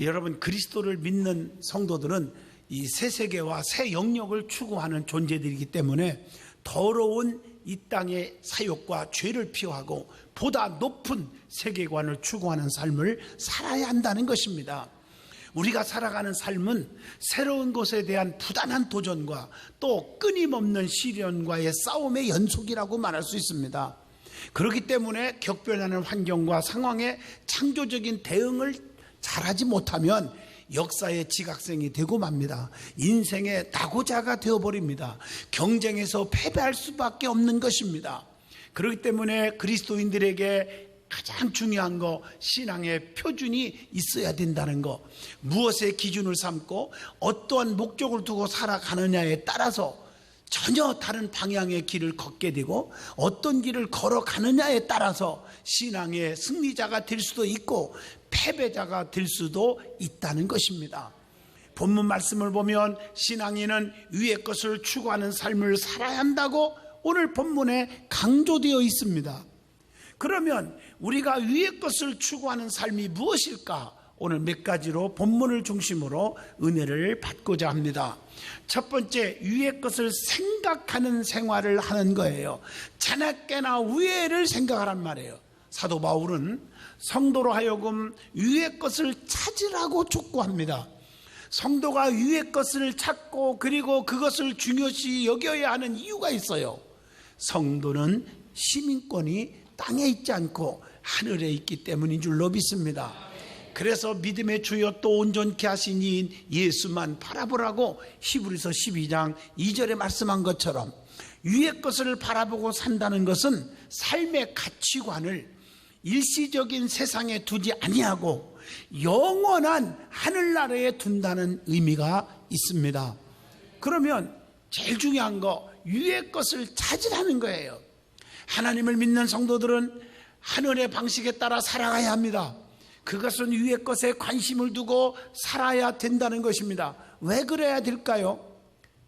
여러분, 그리스도를 믿는 성도들은 이 새 세계와 새 영역을 추구하는 존재들이기 때문에 더러운 이 땅의 사욕과 죄를 피하고 보다 높은 세계관을 추구하는 삶을 살아야 한다는 것입니다. 우리가 살아가는 삶은 새로운 것에 대한 부단한 도전과 또 끊임없는 시련과의 싸움의 연속이라고 말할 수 있습니다. 그렇기 때문에 격변하는 환경과 상황에 창조적인 대응을 잘하지 못하면 역사의 지각생이 되고 맙니다. 인생의 낙오자가 되어버립니다. 경쟁에서 패배할 수밖에 없는 것입니다. 그렇기 때문에 그리스도인들에게 가장 중요한 거, 신앙의 표준이 있어야 된다는 거, 무엇의 기준을 삼고 어떠한 목적을 두고 살아가느냐에 따라서 전혀 다른 방향의 길을 걷게 되고 어떤 길을 걸어가느냐에 따라서 신앙의 승리자가 될 수도 있고 패배자가 될 수도 있다는 것입니다. 본문 말씀을 보면 신앙인은 위의 것을 추구하는 삶을 살아야 한다고 오늘 본문에 강조되어 있습니다. 그러면 우리가 위의 것을 추구하는 삶이 무엇일까? 오늘 몇 가지로 본문을 중심으로 은혜를 받고자 합니다. 첫 번째, 위의 것을 생각하는 생활을 하는 거예요. 자나깨나 위에를 생각하란 말이에요. 사도 바울은 성도로 하여금 위의 것을 찾으라고 촉구합니다. 성도가 위의 것을 찾고 그리고 그것을 중요시 여겨야 하는 이유가 있어요. 성도는 시민권이 땅에 있지 않고 하늘에 있기 때문인 줄로 믿습니다. 그래서 믿음의 주여 또 온전케 하신 이인 예수만 바라보라고 히브리서 12장 2절에 말씀한 것처럼 위의 것을 바라보고 산다는 것은 삶의 가치관을 일시적인 세상에 두지 아니하고 영원한 하늘나라에 둔다는 의미가 있습니다. 그러면 제일 중요한 거, 위의 것을 찾으라는 거예요. 하나님을 믿는 성도들은 하늘의 방식에 따라 살아가야 합니다. 그것은 위의 것에 관심을 두고 살아야 된다는 것입니다. 왜 그래야 될까요?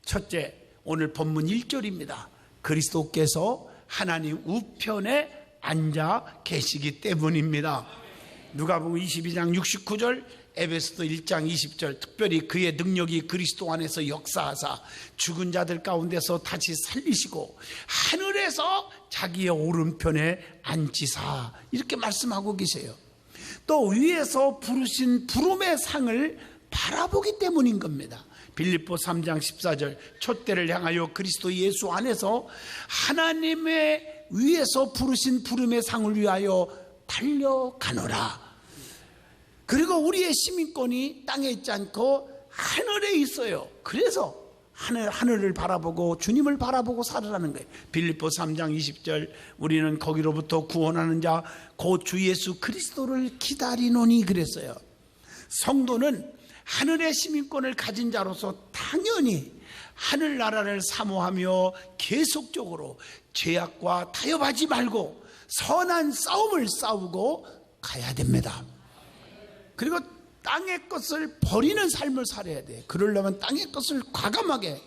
첫째, 오늘 본문 1절입니다. 그리스도께서 하나님 우편에 앉아 계시기 때문입니다. 누가복음 22장 69절, 에베소서 1장 20절, 특별히 그의 능력이 그리스도 안에서 역사하사 죽은 자들 가운데서 다시 살리시고 하늘에서 자기의 오른편에 앉히사, 이렇게 말씀하고 계세요. 또 위에서 부르신 부름의 상을 바라보기 때문인 겁니다. 빌립보 3장 14절, 촛대를 향하여 그리스도 예수 안에서 하나님의 위에서 부르신 부름의 상을 위하여 달려가노라. 그리고 우리의 시민권이 땅에 있지 않고 하늘에 있어요. 그래서 하늘을 바라보고 주님을 바라보고 살으라는 거예요. 빌립보 3장 20절, 우리는 거기로부터 구원하는 자 곧 주 예수 그리스도를 기다리노니 그랬어요. 성도는 하늘의 시민권을 가진 자로서 당연히 하늘나라를 사모하며 계속적으로 죄악과 타협하지 말고 선한 싸움을 싸우고 가야 됩니다. 그리고 땅의 것을 버리는 삶을 살아야 돼. 그러려면 땅의 것을 과감하게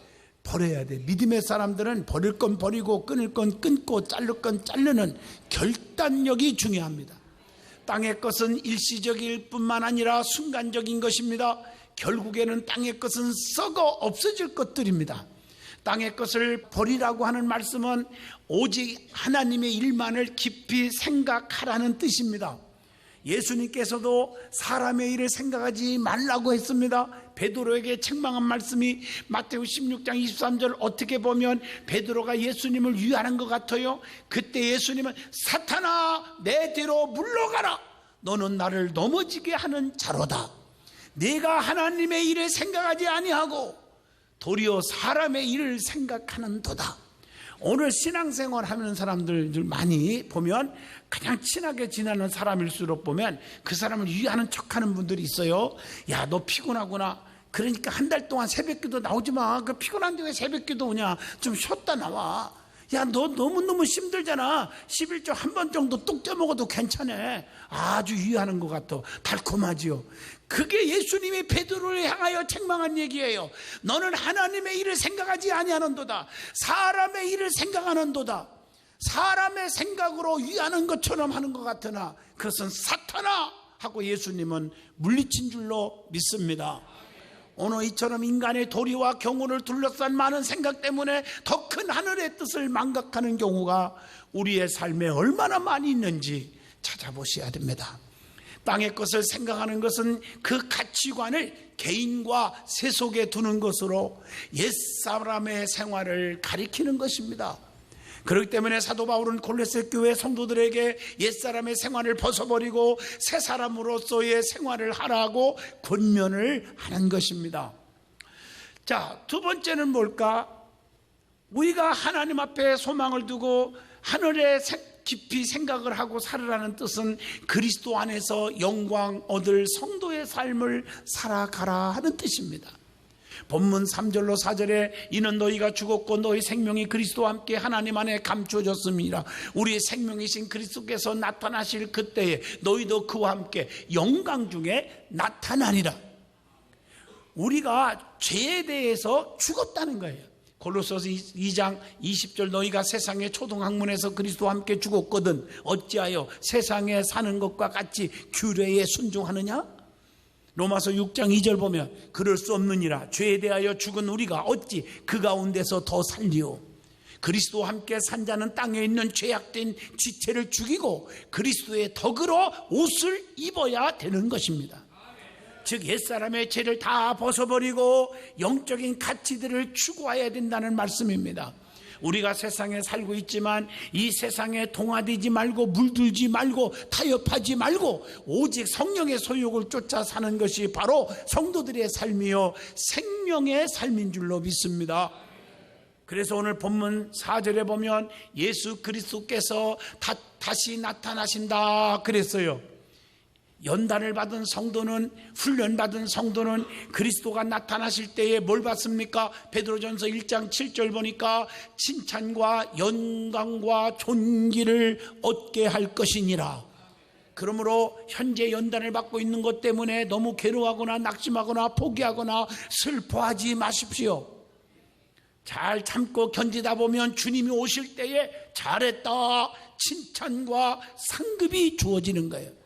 버려야 돼. 믿음의 사람들은 버릴 건 버리고 끊을 건 끊고 자를 건 자르는 결단력이 중요합니다. 땅의 것은 일시적일 뿐만 아니라 순간적인 것입니다. 결국에는 땅의 것은 썩어 없어질 것들입니다. 땅의 것을 버리라고 하는 말씀은 오직 하나님의 일만을 깊이 생각하라는 뜻입니다. 예수님께서도 사람의 일을 생각하지 말라고 했습니다. 베드로에게 책망한 말씀이 마태복음 16장 23절, 어떻게 보면 베드로가 예수님을 위하는 것 같아요. 그때 예수님은 사탄아 내 뒤로 물러가라, 너는 나를 넘어지게 하는 자로다. 네가 하나님의 일을 생각하지 아니하고 도리어 사람의 일을 생각하는도다. 오늘 신앙생활 하는 사람들 많이 보면 가장 친하게 지내는 사람일수록 보면 그 사람을 위하는 척하는 분들이 있어요. 야, 너 피곤하구나. 그러니까 한 달 동안 새벽기도 나오지 마. 그 피곤한데 왜 새벽기도 오냐. 좀 쉬었다 나와. 야, 너 너무너무 힘들잖아. 11조 한 번 정도 뚝 떼먹어도 괜찮아. 아주 유의하는 것 같아. 달콤하지요. 그게 예수님이 베드로를 향하여 책망한 얘기예요. 너는 하나님의 일을 생각하지 아니하는도다. 사람의 일을 생각하는도다. 사람의 생각으로 위하는 것처럼 하는 것 같으나 그것은 사탄아 하고 예수님은 물리친 줄로 믿습니다. 오늘 이처럼 인간의 도리와 경우를 둘러싼 많은 생각 때문에 더 큰 하늘의 뜻을 망각하는 경우가 우리의 삶에 얼마나 많이 있는지 찾아보셔야 됩니다. 땅의 것을 생각하는 것은 그 가치관을 개인과 세속에 두는 것으로 옛사람의 생활을 가리키는 것입니다. 그렇기 때문에 사도 바울은 골로새 교회 성도들에게 옛사람의 생활을 벗어버리고 새 사람으로서의 생활을 하라고 권면을 하는 것입니다. 자, 두 번째는 뭘까? 우리가 하나님 앞에 소망을 두고 하늘에 깊이 생각을 하고 살으라는 뜻은 그리스도 안에서 영광 얻을 성도의 삶을 살아가라 하는 뜻입니다. 본문 3절로 4절에 이는 너희가 죽었고 너희 생명이 그리스도와 함께 하나님 안에 감추어졌습니다. 우리의 생명이신 그리스도께서 나타나실 그때에 너희도 그와 함께 영광 중에 나타나리라. 우리가 죄에 대해서 죽었다는 거예요. 골로새서 2장 20절 너희가 세상의 초등학문에서 그리스도와 함께 죽었거든 어찌하여 세상에 사는 것과 같이 규례에 순종하느냐? 로마서 6장 2절 보면 그럴 수 없느니라 죄에 대하여 죽은 우리가 어찌 그 가운데서 더 살리오. 그리스도와 함께 산 자는 땅에 있는 죄악된 지체를 죽이고 그리스도의 덕으로 옷을 입어야 되는 것입니다. 즉 옛사람의 죄를 다 벗어버리고 영적인 가치들을 추구해야 된다는 말씀입니다. 우리가 세상에 살고 있지만 이 세상에 동화되지 말고 물들지 말고 타협하지 말고 오직 성령의 소욕을 쫓아 사는 것이 바로 성도들의 삶이요 생명의 삶인 줄로 믿습니다. 그래서 오늘 본문 4절에 보면 예수 그리스도께서 다시 나타나신다 그랬어요. 연단을 받은 성도는 훈련받은 성도는 그리스도가 나타나실 때에 뭘 받습니까? 베드로전서 1장 7절 보니까 칭찬과 영광과 존귀를 얻게 할 것이니라. 그러므로 현재 연단을 받고 있는 것 때문에 너무 괴로워하거나 낙심하거나 포기하거나 슬퍼하지 마십시오. 잘 참고 견디다 보면 주님이 오실 때에 잘했다 칭찬과 상급이 주어지는 거예요.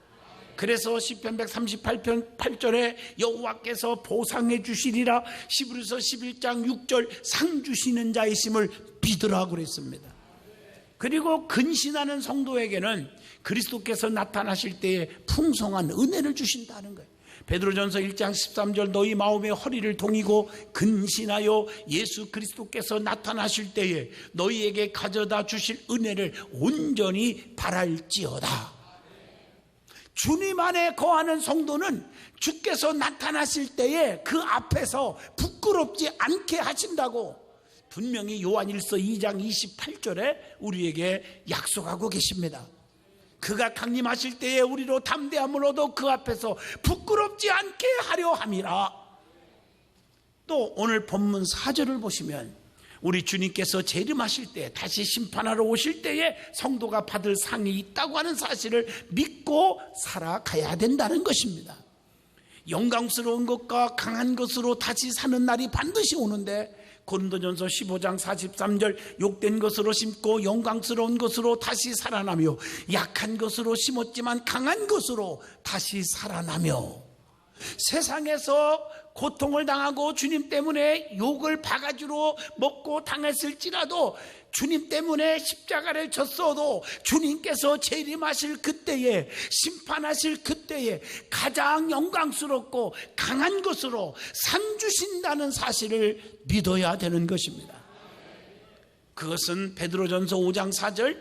그래서 시편 138편 8절에 여호와께서 보상해 주시리라 히브리서 11장 6절 상 주시는 자이심을 믿으라고 그랬습니다. 그리고 근신하는 성도에게는 그리스도께서 나타나실 때에 풍성한 은혜를 주신다는 거예요. 베드로전서 1장 13절 너희 마음의 허리를 동이고 근신하여 예수 그리스도께서 나타나실 때에 너희에게 가져다 주실 은혜를 온전히 바랄지어다. 주님 안에 거하는 성도는 주께서 나타나실 때에 그 앞에서 부끄럽지 않게 하신다고 분명히 요한일서 2장 28절에 우리에게 약속하고 계십니다. 그가 강림하실 때에 우리로 담대함을 얻어 그 앞에서 부끄럽지 않게 하려 함이라. 또 오늘 본문 4절을 보시면 우리 주님께서 재림하실 때 다시 심판하러 오실 때에 성도가 받을 상이 있다고 하는 사실을 믿고 살아가야 된다는 것입니다. 영광스러운 것과 강한 것으로 다시 사는 날이 반드시 오는데 고린도전서 15장 43절 욕된 것으로 심고 영광스러운 것으로 다시 살아나며 약한 것으로 심었지만 강한 것으로 다시 살아나며 세상에서 고통을 당하고 주님 때문에 욕을 바가지로 먹고 당했을지라도 주님 때문에 십자가를 졌어도 주님께서 재림하실 그때에 심판하실 그때에 가장 영광스럽고 강한 것으로 상 주신다는 사실을 믿어야 되는 것입니다. 그것은 베드로전서 5장 4절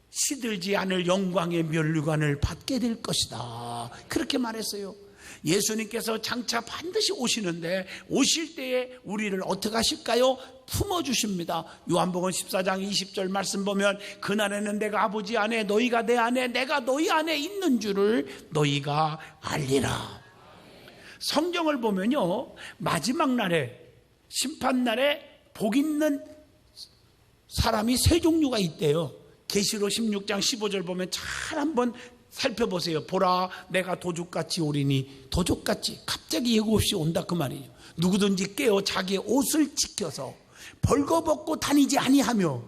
시들지 않을 영광의 면류관을 받게 될 것이다 그렇게 말했어요. 예수님께서 장차 반드시 오시는데 오실 때에 우리를 어떻게 하실까요? 품어주십니다. 요한복음 14장 20절 말씀 보면 그날에는 내가 아버지 안에 너희가 내 안에 내가 너희 안에 있는 줄을 너희가 알리라. 성경을 보면요 마지막 날에 심판날에 복 있는 사람이 세 종류가 있대요. 계시록 16장 15절 보면 잘 한번 살펴보세요. 보라 내가 도둑같이 오리니 도둑같이 갑자기 예고 없이 온다 그 말이에요. 누구든지 깨어 자기의 옷을 지켜서 벌거벗고 다니지 아니하며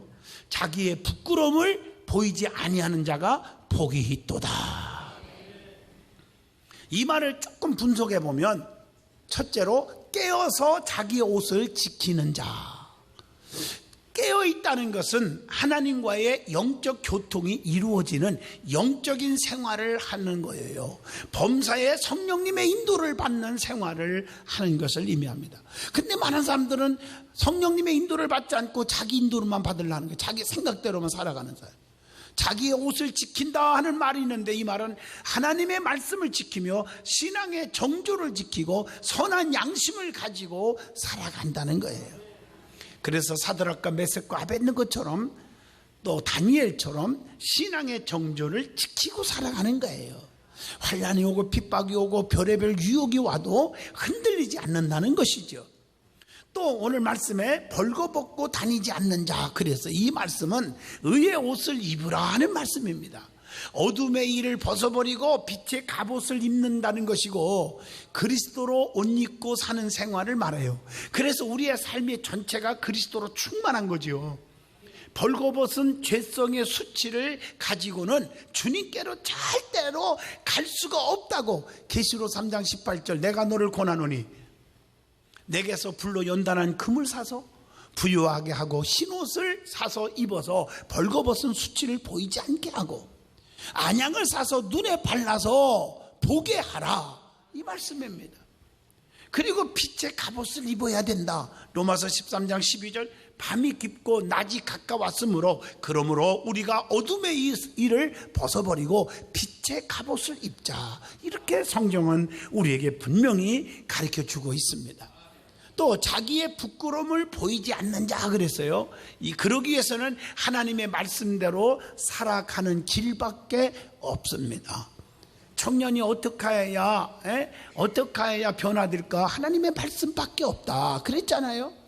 자기의 부끄러움을 보이지 아니하는 자가 복이 있도다. 이 말을 조금 분석해 보면 첫째로 깨어서 자기의 옷을 지키는 자. 깨어있다는 것은 하나님과의 영적 교통이 이루어지는 영적인 생활을 하는 거예요. 범사에 성령님의 인도를 받는 생활을 하는 것을 의미합니다. 근데 많은 사람들은 성령님의 인도를 받지 않고 자기 인도로만 받으려는 거예요. 자기 생각대로만 살아가는 사람. 자기의 옷을 지킨다 하는 말이 있는데, 이 말은 하나님의 말씀을 지키며 신앙의 정조를 지키고 선한 양심을 가지고 살아간다는 거예요. 그래서 사드락과 메섹과 아벳느고처럼 또 다니엘처럼 신앙의 정조를 지키고 살아가는 거예요. 환난이 오고 핍박이 오고 별의별 유혹이 와도 흔들리지 않는다는 것이죠. 또 오늘 말씀에 벌거벗고 다니지 않는 자, 그래서 이 말씀은 의의 옷을 입으라 하는 말씀입니다. 어둠의 일을 벗어버리고 빛의 갑옷을 입는다는 것이고 그리스도로 옷 입고 사는 생활을 말해요. 그래서 우리의 삶의 전체가 그리스도로 충만한 거지요. 벌거벗은 죄성의 수치를 가지고는 주님께로 절대로 갈 수가 없다고. 계시록 3장 18절 내가 너를 권하노니 내게서 불로 연단한 금을 사서 부유하게 하고 흰옷을 사서 입어서 벌거벗은 수치를 보이지 않게 하고 안양을 사서 눈에 발라서 보게 하라, 이 말씀입니다. 그리고 빛의 갑옷을 입어야 된다. 로마서 13장 12절 밤이 깊고 낮이 가까웠으므로 그러므로 우리가 어둠의 일을 벗어버리고 빛의 갑옷을 입자. 이렇게 성경은 우리에게 분명히 가르쳐주고 있습니다. 또 자기의 부끄러움을 보이지 않는 자 그랬어요. 그러기 위해서는 하나님의 말씀대로 살아가는 길밖에 없습니다. 청년이 어떻게 해야 변화될까? 하나님의 말씀밖에 없다 그랬잖아요.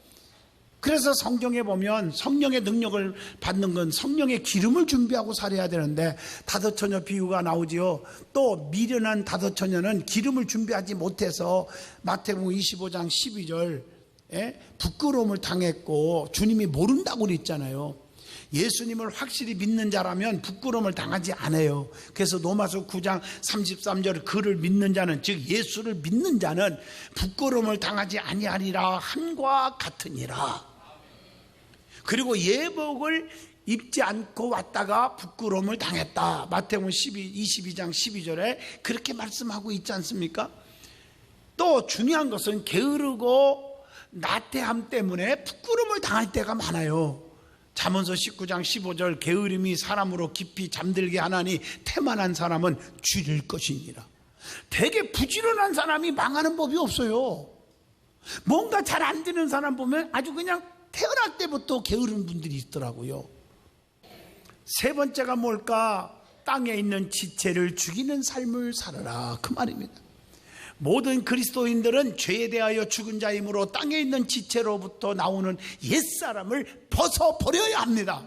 그래서 성경에 보면 성령의 능력을 받는 건 성령의 기름을 준비하고 살아야 되는데 다섯처녀 비유가 나오지요. 또 미련한 다섯처녀는 기름을 준비하지 못해서 마태복음 25장 12절 부끄러움을 당했고 주님이 모른다고 그랬잖아요. 예수님을 확실히 믿는 자라면 부끄러움을 당하지 않아요. 그래서 로마서 9장 33절 그를 믿는 자는, 즉 예수를 믿는 자는 부끄러움을 당하지 아니하리라 함과 같으니라. 그리고 예복을 입지 않고 왔다가 부끄러움을 당했다. 마태복음 22장 12절에 그렇게 말씀하고 있지 않습니까? 또 중요한 것은 게으르고 나태함 때문에 부끄러움을 당할 때가 많아요. 잠언서 19장 15절 게으름이 사람으로 깊이 잠들게 하나니 태만한 사람은 쥐릴 것이니라. 되게 부지런한 사람이 망하는 법이 없어요. 뭔가 잘 안 되는 사람 보면 아주 그냥 태어날 때부터 게으른 분들이 있더라고요. 세 번째가 뭘까? 땅에 있는 지체를 죽이는 삶을 살아라, 그 말입니다. 모든 그리스도인들은 죄에 대하여 죽은 자이므로 땅에 있는 지체로부터 나오는 옛사람을 벗어버려야 합니다.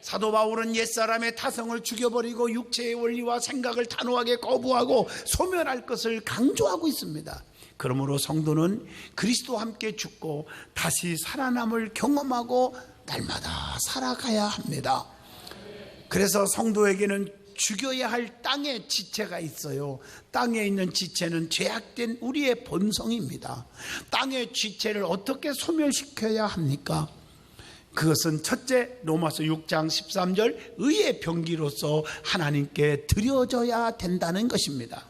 사도 바울은 옛사람의 타성을 죽여버리고 육체의 원리와 생각을 단호하게 거부하고 소멸할 것을 강조하고 있습니다. 그러므로 성도는 그리스도와 함께 죽고 다시 살아남을 경험하고 날마다 살아가야 합니다. 그래서 성도에게는 죽여야 할 땅의 지체가 있어요. 땅에 있는 지체는 죄악된 우리의 본성입니다. 땅의 지체를 어떻게 소멸시켜야 합니까? 그것은 첫째, 로마서 6장 13절 의의 병기로서 하나님께 드려져야 된다는 것입니다.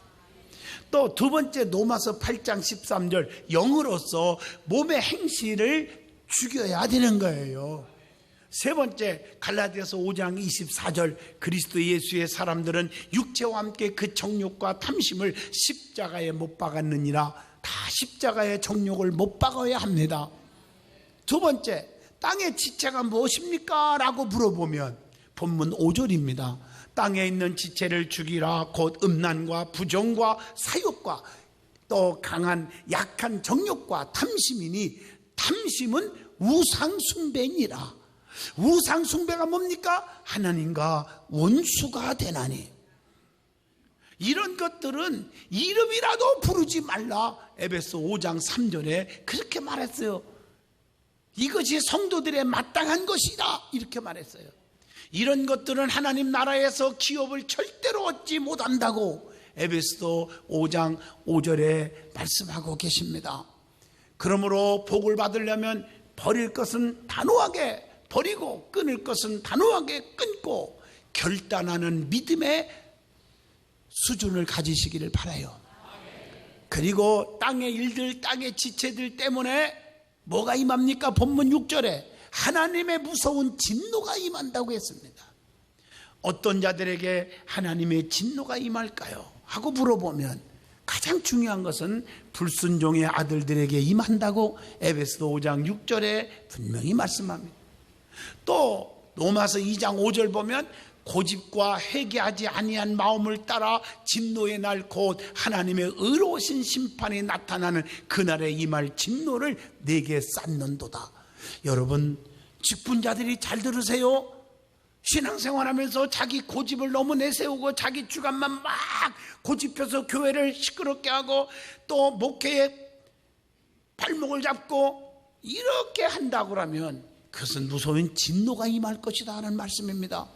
또 두 번째, 로마서 8장 13절 영으로서 몸의 행실을 죽여야 되는 거예요. 세 번째, 갈라디아서 5장 24절 그리스도 예수의 사람들은 육체와 함께 그 정욕과 탐심을 십자가에 못 박았느니라. 다 십자가의 정욕을 못 박아야 합니다. 두 번째, 땅의 지체가 무엇입니까? 라고 물어보면 본문 5절입니다. 땅에 있는 지체를 죽이라. 곧 음란과 부정과 사욕과 또 강한 약한 정욕과 탐심이니 탐심은 우상숭배니라. 우상숭배가 뭡니까? 하나님과 원수가 되나니. 이런 것들은 이름이라도 부르지 말라. 에베소 5장 3절에 그렇게 말했어요. 이것이 성도들의 마땅한 것이다, 이렇게 말했어요. 이런 것들은 하나님 나라에서 기업을 절대로 얻지 못한다고 에베소서 5장 5절에 말씀하고 계십니다. 그러므로 복을 받으려면 버릴 것은 단호하게 버리고 끊을 것은 단호하게 끊고 결단하는 믿음의 수준을 가지시기를 바라요. 그리고 땅의 일들, 땅의 지체들 때문에 뭐가 임합니까? 본문 6절에 하나님의 무서운 진노가 임한다고 했습니다. 어떤 자들에게 하나님의 진노가 임할까요? 하고 물어보면 가장 중요한 것은 불순종의 아들들에게 임한다고 에베소서 5장 6절에 분명히 말씀합니다. 또 로마서 2장 5절 보면 고집과 회개하지 아니한 마음을 따라 진노의 날 곧 하나님의 의로우신 심판이 나타나는 그날에 임할 진노를 내게 쌓는도다. 여러분, 직분자들이 잘 들으세요. 신앙생활하면서 자기 고집을 너무 내세우고 자기 주관만 막 고집해서 교회를 시끄럽게 하고 또 목회에 발목을 잡고 이렇게 한다고 하면 그것은 무서운 진노가 임할 것이다 하는 말씀입니다.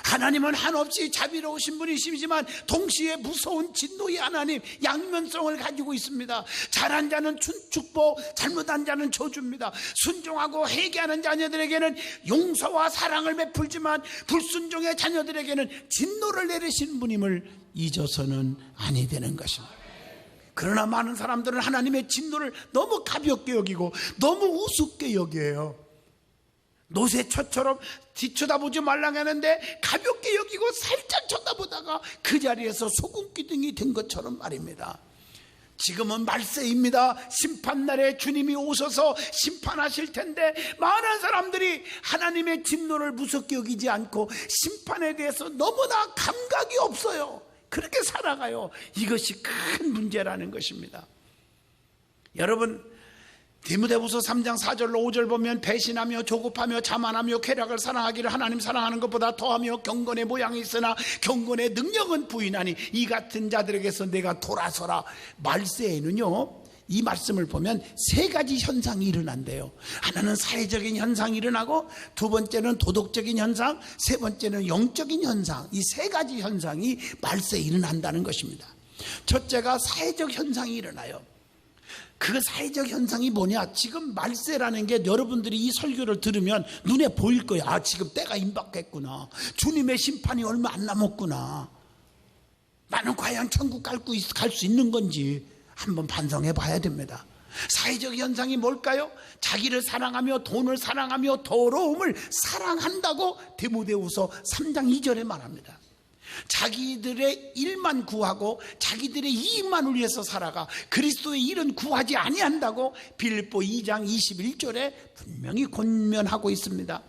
하나님은 한없이 자비로우신 분이시지만 동시에 무서운 진노의 하나님, 양면성을 가지고 있습니다. 잘한 자는 축복, 잘못한 자는 저주입니다. 순종하고 회개하는 자녀들에게는 용서와 사랑을 베풀지만 불순종의 자녀들에게는 진노를 내리신 분임을 잊어서는 아니 되는 것입니다. 그러나 많은 사람들은 하나님의 진노를 너무 가볍게 여기고 너무 우습게 여겨요. 노새처럼 뒤쳐다보지 말라고 하는데 가볍게 여기고 살짝 쳐다보다가 그 자리에서 소금기둥이 된 것처럼 말입니다. 지금은 말세입니다. 심판날에 주님이 오셔서 심판하실 텐데 많은 사람들이 하나님의 진노를 무섭게 여기지 않고 심판에 대해서 너무나 감각이 없어요. 그렇게 살아가요. 이것이 큰 문제라는 것입니다. 여러분, 디모데후서 3장 4절로 5절 보면 배신하며 조급하며 자만하며 쾌락을 사랑하기를 하나님 사랑하는 것보다 더하며 경건의 모양이 있으나 경건의 능력은 부인하니 이 같은 자들에게서 내가 돌아서라. 말세에는요, 이 말씀을 보면 세 가지 현상이 일어난대요. 하나는 사회적인 현상이 일어나고 두 번째는 도덕적인 현상, 세 번째는 영적인 현상. 이 세 가지 현상이 말세에 일어난다는 것입니다. 첫째가 사회적 현상이 일어나요. 그 사회적 현상이 뭐냐? 지금 말세라는 게 여러분들이 이 설교를 들으면 눈에 보일 거예요. 아, 지금 때가 임박했구나. 주님의 심판이 얼마 안 남았구나. 나는 과연 천국 갈 수 있는 건지 한번 반성해 봐야 됩니다. 사회적 현상이 뭘까요? 자기를 사랑하며 돈을 사랑하며 더러움을 사랑한다고 디모데후서 3장 2절에 말합니다. 자기들의 일만 구하고 자기들의 이익만을 위해서 살아가 그리스도의 일은 구하지 아니한다고 빌립보 2장 21절에 분명히 권면하고 있습니다.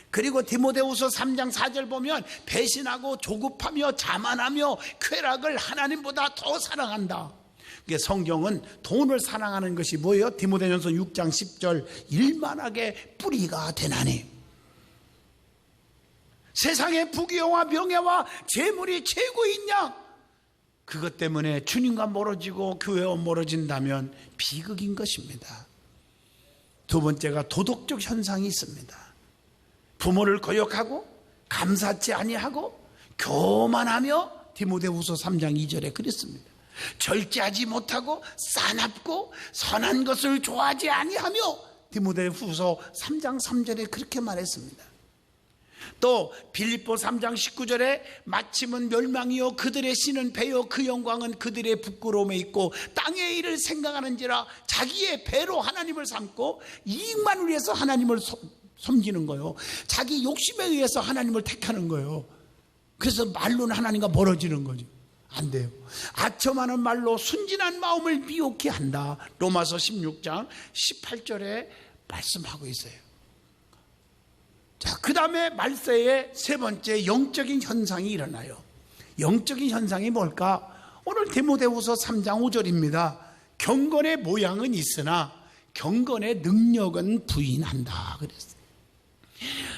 그리고 디모데후서 3장 4절 보면 배신하고 조급하며 자만하며 쾌락을 하나님보다 더 사랑한다. 성경은 돈을 사랑하는 것이 뭐예요? 디모데전서 6장 10절 일만하게 뿌리가 되나니 세상의 부귀영화 명예와 재물이 최고인 양, 그것 때문에 주님과 멀어지고 교회와 멀어진다면 비극인 것입니다. 두 번째가 도덕적 현상이 있습니다. 부모를 거역하고 감사치 아니하고 교만하며 디모데후서 3장 2절에 그랬습니다. 절제하지 못하고 싸납고 선한 것을 좋아하지 아니하며 디모데후서 3장 3절에 그렇게 말했습니다. 또 빌립보 3장 19절에 마침은 멸망이요 그들의 신은 배요 그 영광은 그들의 부끄러움에 있고 땅의 일을 생각하는지라 자기의 배로 하나님을 삼고 이익만 위해서 하나님을 섬기는 거예요. 자기 욕심에 의해서 하나님을 택하는 거예요. 그래서 말로는 하나님과 멀어지는 거죠. 안 돼요. 아첨하는 말로 순진한 마음을 미혹해 한다. 로마서 16장 18절에 말씀하고 있어요. 자, 그 다음에 말세에 세 번째 영적인 현상이 일어나요. 영적인 현상이 뭘까? 오늘 디모데후서 3장 5절입니다. 경건의 모양은 있으나 경건의 능력은 부인한다 그랬어요.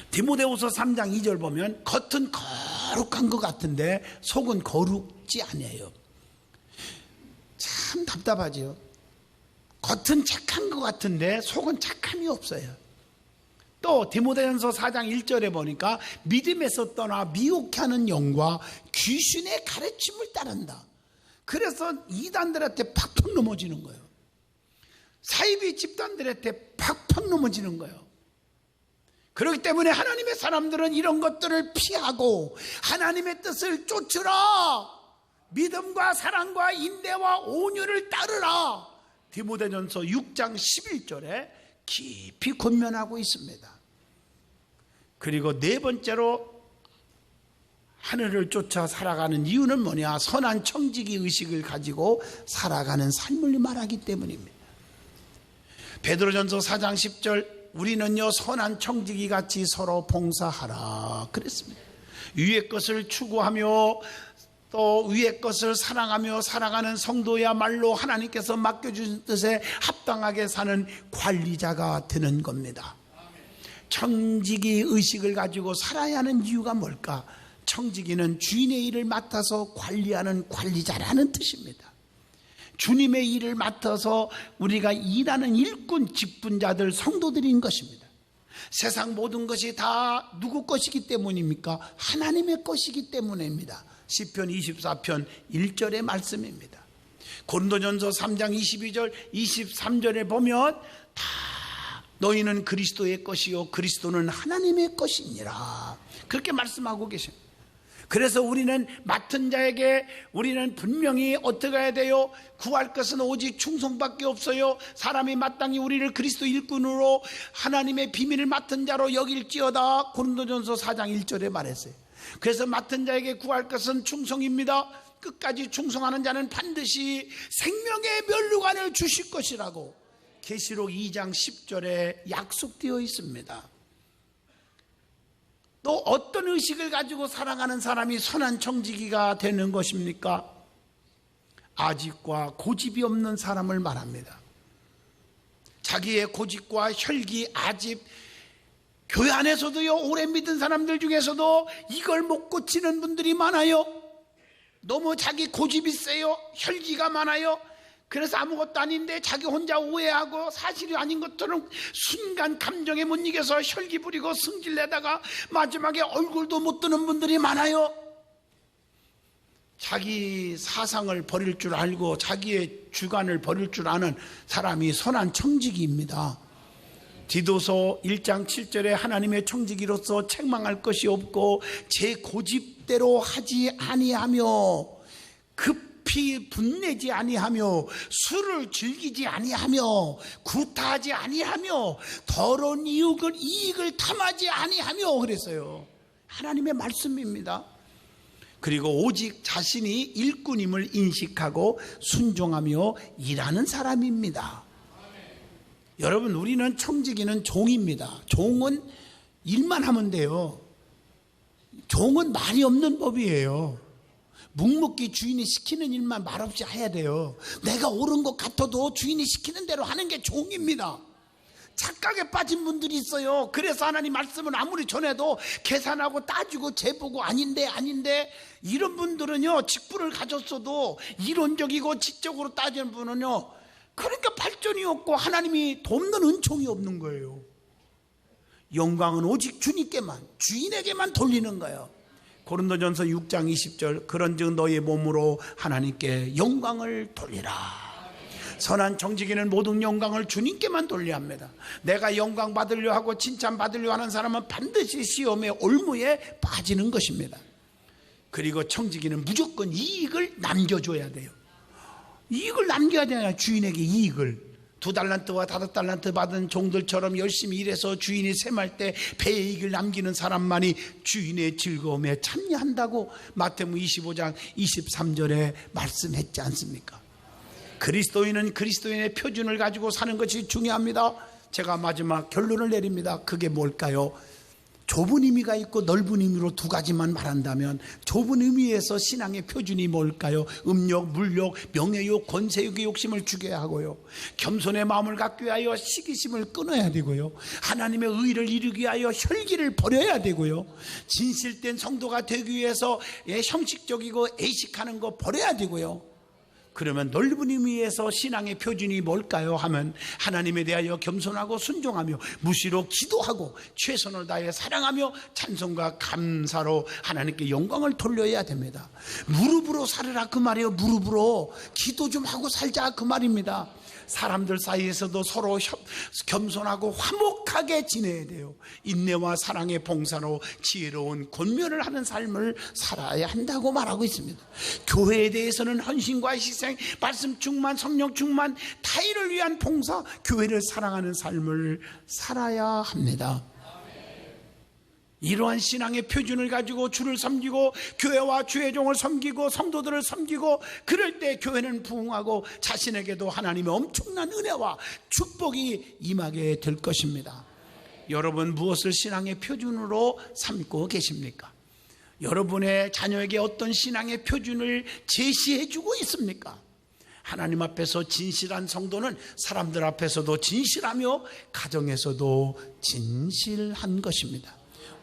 디모데후서 3장 2절 보면 겉은 거룩한 것 같은데 속은 거룩지 아니에요. 참 답답하죠. 겉은 착한 것 같은데 속은 착함이 없어요. 또 디모데전서 4장 1절에 보니까 믿음에서 떠나 미혹하는 영과 귀신의 가르침을 따른다. 그래서 이단들한테 팍팍 넘어지는 거예요. 사이비 집단들한테 팍팍 넘어지는 거예요. 그렇기 때문에 하나님의 사람들은 이런 것들을 피하고 하나님의 뜻을 쫓으라, 믿음과 사랑과 인내와 온유를 따르라, 디모데전서 6장 11절에 깊이 권면하고 있습니다. 그리고 네 번째로 하늘을 쫓아 살아가는 이유는 뭐냐? 선한 청지기 의식을 가지고 살아가는 삶을 말하기 때문입니다. 베드로전서 4장 10절, 우리는요 선한 청지기 같이 서로 봉사하라 그랬습니다. 위의 것을 추구하며 또 위의 것을 사랑하며 살아가는 성도야말로 하나님께서 맡겨주신 뜻에 합당하게 사는 관리자가 되는 겁니다. 청지기 의식을 가지고 살아야 하는 이유가 뭘까? 청지기는 주인의 일을 맡아서 관리하는 관리자라는 뜻입니다. 주님의 일을 맡아서 우리가 일하는 일꾼, 직분자들, 성도들인 것입니다. 세상 모든 것이 다 누구 것이기 때문입니까? 하나님의 것이기 때문입니다. 시편 24편 1절의 말씀입니다. 고린도전서 3장 22절 23절에 보면 다 너희는 그리스도의 것이요 그리스도는 하나님의 것이니라, 그렇게 말씀하고 계십니다. 그래서 우리는 맡은 자에게 우리는 분명히 어떻게 해야 돼요? 구할 것은 오직 충성밖에 없어요. 사람이 마땅히 우리를 그리스도 일꾼으로 하나님의 비밀을 맡은 자로 여길지어다, 고린도전서 4장 1절에 말했어요. 그래서 맡은 자에게 구할 것은 충성입니다. 끝까지 충성하는 자는 반드시 생명의 면류관을 주실 것이라고 계시록 2장 10절에 약속되어 있습니다. 또 어떤 의식을 가지고 살아가는 사람이 선한 청지기가 되는 것입니까? 아집과 고집이 없는 사람을 말합니다. 자기의 고집과 혈기, 아집, 교회 안에서도요 오래 믿은 사람들 중에서도 이걸 못 고치는 분들이 많아요. 너무 자기 고집이 세요. 혈기가 많아요. 그래서 아무것도 아닌데 자기 혼자 오해하고 사실이 아닌 것들은 순간 감정에 못 이겨서 혈기 부리고 승질내다가 마지막에 얼굴도 못 드는 분들이 많아요. 자기 사상을 버릴 줄 알고 자기의 주관을 버릴 줄 아는 사람이 선한 청지기입니다. 디도서 1장 7절에 하나님의 청지기로서 책망할 것이 없고 제 고집대로 하지 아니하며 급히 분내지 아니하며 술을 즐기지 아니하며 구타하지 아니하며 더러운 이익을 탐하지 아니하며 그랬어요. 하나님의 말씀입니다. 그리고 오직 자신이 일꾼임을 인식하고 순종하며 일하는 사람입니다. 여러분, 우리는 청지기는 종입니다. 종은 일만 하면 돼요. 종은 말이 없는 법이에요. 묵묵히 주인이 시키는 일만 말없이 해야 돼요. 내가 옳은 것 같아도 주인이 시키는 대로 하는 게 종입니다. 착각에 빠진 분들이 있어요. 그래서 하나님 말씀을 아무리 전해도 계산하고 따지고 재보고 아닌데 이런 분들은요 직분을 가졌어도 이론적이고 지적으로 따지는 분은요 그러니까 발전이 없고 하나님이 돕는 은총이 없는 거예요. 영광은 오직 주님께만, 주인에게만 돌리는 거예요. 고린도전서 6장 20절, 그런즉 너의 몸으로 하나님께 영광을 돌리라. 선한 청지기는 모든 영광을 주님께만 돌려야 합니다. 내가 영광 받으려 하고 칭찬 받으려 하는 사람은 반드시 시험의 올무에 빠지는 것입니다. 그리고 청지기는 무조건 이익을 남겨줘야 돼요. 이익을 남겨야 되냐, 주인에게 이익을. 2달란트와 5달란트 받은 종들처럼 열심히 일해서 주인이 셈할 때 배의 이익을 남기는 사람만이 주인의 즐거움에 참여한다고 마태복음 25장 23절에 말씀했지 않습니까? 그리스도인은 그리스도인의 표준을 가지고 사는 것이 중요합니다. 제가 마지막 결론을 내립니다. 그게 뭘까요? 좁은 의미가 있고 넓은 의미로 두 가지만 말한다면, 좁은 의미에서 신앙의 표준이 뭘까요? 음욕, 물욕, 명예욕, 권세욕의 욕심을 죽여야 하고요, 겸손의 마음을 갖기 위하여 시기심을 끊어야 되고요, 하나님의 의를 이루기 위하여 혈기를 버려야 되고요, 진실된 성도가 되기 위해서 형식적이고 애식하는 거 버려야 되고요, 그러면 넓은 의미에서 신앙의 표준이 뭘까요? 하면 하나님에 대하여 겸손하고 순종하며 무시로 기도하고 최선을 다해 사랑하며 찬송과 감사로 하나님께 영광을 돌려야 됩니다. 무릎으로 살으라 그 말이에요. 무릎으로 기도 좀 하고 살자 그 말입니다. 사람들 사이에서도 서로 겸손하고 화목하게 지내야 돼요. 인내와 사랑의 봉사로 지혜로운 권면을 하는 삶을 살아야 한다고 말하고 있습니다. 교회에 대해서는 헌신과 희생, 말씀 충만, 성령 충만, 타인을 위한 봉사, 교회를 사랑하는 삶을 살아야 합니다. 이러한 신앙의 표준을 가지고 주를 섬기고 교회와 주의 종을 섬기고 성도들을 섬기고 그럴 때 교회는 부흥하고 자신에게도 하나님의 엄청난 은혜와 축복이 임하게 될 것입니다. 여러분 무엇을 신앙의 표준으로 삼고 계십니까? 여러분의 자녀에게 어떤 신앙의 표준을 제시해 주고 있습니까? 하나님 앞에서 진실한 성도는 사람들 앞에서도 진실하며 가정에서도 진실한 것입니다.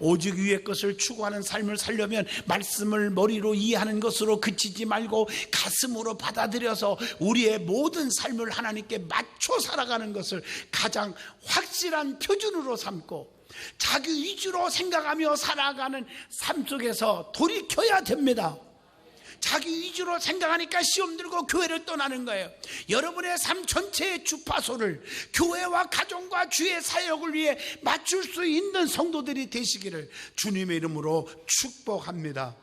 오직 위의 것을 추구하는 삶을 살려면 말씀을 머리로 이해하는 것으로 그치지 말고 가슴으로 받아들여서 우리의 모든 삶을 하나님께 맞춰 살아가는 것을 가장 확실한 표준으로 삼고 자기 위주로 생각하며 살아가는 삶 속에서 돌이켜야 됩니다. 자기 위주로 생각하니까 시험 들고 교회를 떠나는 거예요. 여러분의 삶 전체의 주파수를 교회와 가정과 주의 사역을 위해 맞출 수 있는 성도들이 되시기를 주님의 이름으로 축복합니다.